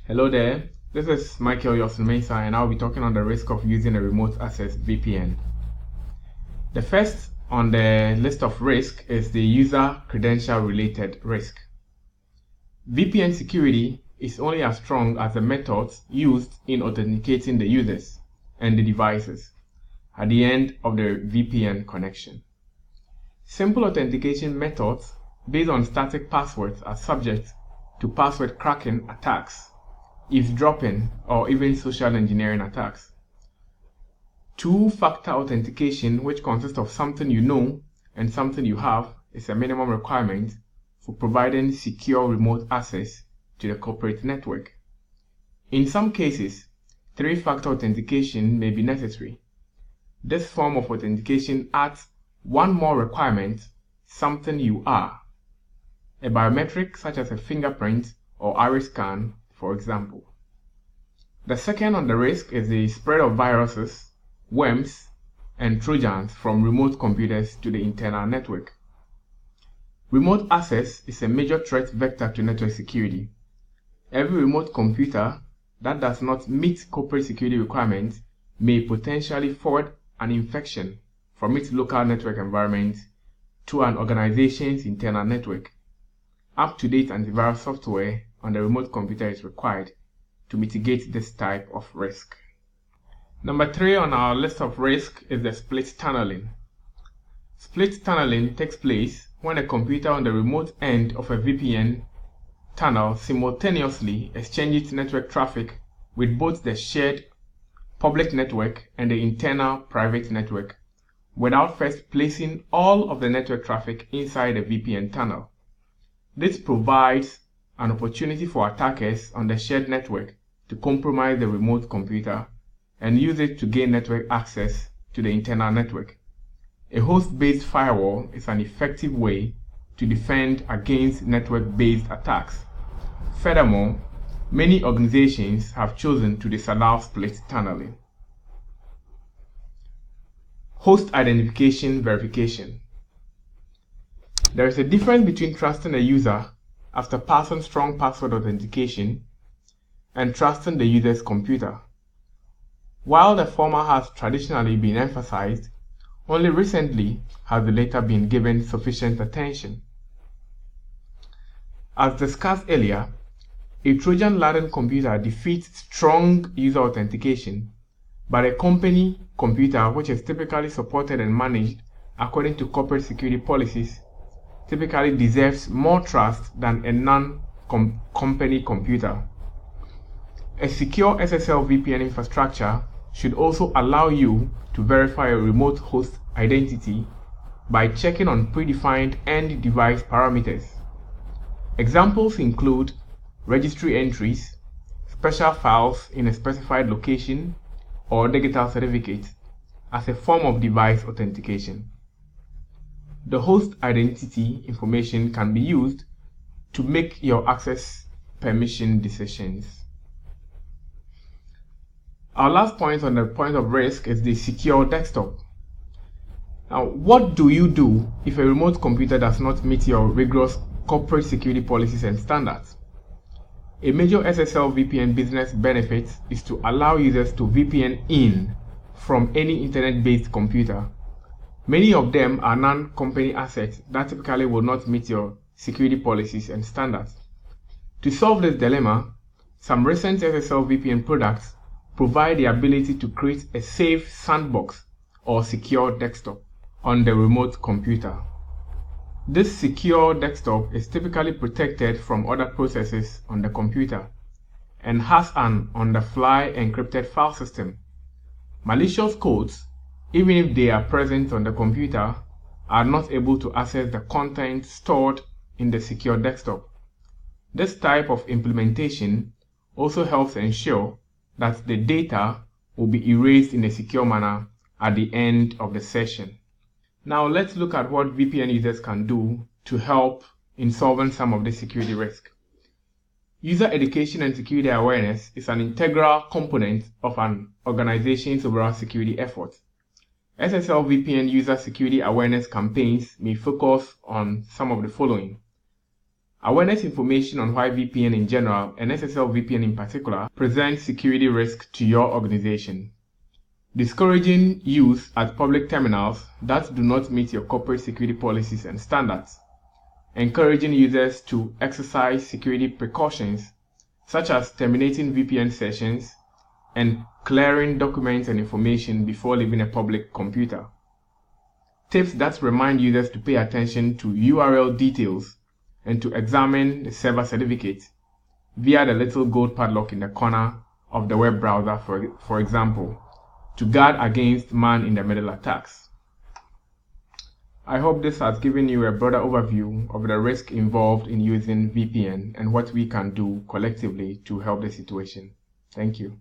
Hello there, this is Michael Yosin and I'll be talking on the risk of using a remote access VPN. The first on the list of risk is the user credential related risk. VPN security is only as strong as the methods used in authenticating the users and the devices at the end of the VPN connection. Simple authentication methods based on static passwords are subject to password cracking attacks, eavesdropping, or even social engineering attacks. Two-factor authentication, which consists of something you know and something you have, is a minimum requirement for providing secure remote access to the corporate network. In some cases, three-factor authentication may be necessary. This form of authentication adds one more requirement, something you are, a biometric such as a fingerprint or iris scan, for example. The second on the risk is the spread of viruses, worms, and trojans from remote computers to the internal network. Remote access is a major threat vector to network security. Every remote computer that does not meet corporate security requirements may potentially forward an infection from its local network environment to an organization's internal network. Up-to-date antivirus software on the remote computer is required to mitigate this type of risk. Number 3 on our list of risk is the split tunneling. Split tunneling takes place when a computer on the remote end of a VPN tunnel simultaneously exchanges network traffic with both the shared public network and the internal private network, without first placing all of the network traffic inside the VPN tunnel. This provides an opportunity for attackers on the shared network to compromise the remote computer and use it to gain network access to the internal network. A host-based firewall is an effective way to defend against network-based attacks. Furthermore, many organizations have chosen to disallow split tunneling. Host identification verification. There is a difference between trusting a user after passing strong password authentication and trusting the user's computer. While the former has traditionally been emphasized, only recently has the latter been given sufficient attention. As discussed earlier, a Trojan-laden computer defeats strong user authentication, but a company computer which is typically supported and managed according to corporate security policies typically deserves more trust than a non-company computer. A secure SSL VPN infrastructure should also allow you to verify a remote host identity by checking on predefined end device parameters. Examples include registry entries, special files in a specified location, or digital certificates as a form of device authentication. The host identity information can be used to make your access permission decisions. Our last point on the point of risk is the secure desktop. Now, what do you do if a remote computer does not meet your rigorous corporate security policies and standards? A major SSL VPN business benefit is to allow users to VPN in from any internet-based computer. Many of them are non-company assets that typically will not meet your security policies and standards. To solve this dilemma, some recent SSL VPN products provide the ability to create a safe sandbox or secure desktop on the remote computer. This secure desktop is typically protected from other processes on the computer and has an on-the-fly encrypted file system. Malicious codes, even if they are present on the computer, are not able to access the content stored in the secure desktop. This type of implementation also helps ensure that the data will be erased in a secure manner at the end of the session. Now let's look at what VPN users can do to help in solving some of the security risk. User education and security awareness is an integral component of an organization's overall security efforts. SSL VPN user security awareness campaigns may focus on some of the following: Awareness information on why VPN in general and SSL VPN in particular presents security risk to your organization. Discouraging use at public terminals that do not meet your corporate security policies and standards. Encouraging users to exercise security precautions such as terminating VPN sessions and clearing documents and information before leaving a public computer. Tips that remind users to pay attention to URL details and to examine the server certificate via the little gold padlock in the corner of the web browser, for example, to guard against man-in-the-middle attacks. I hope this has given you a broader overview of the risk involved in using VPN and what we can do collectively to help the situation. Thank you.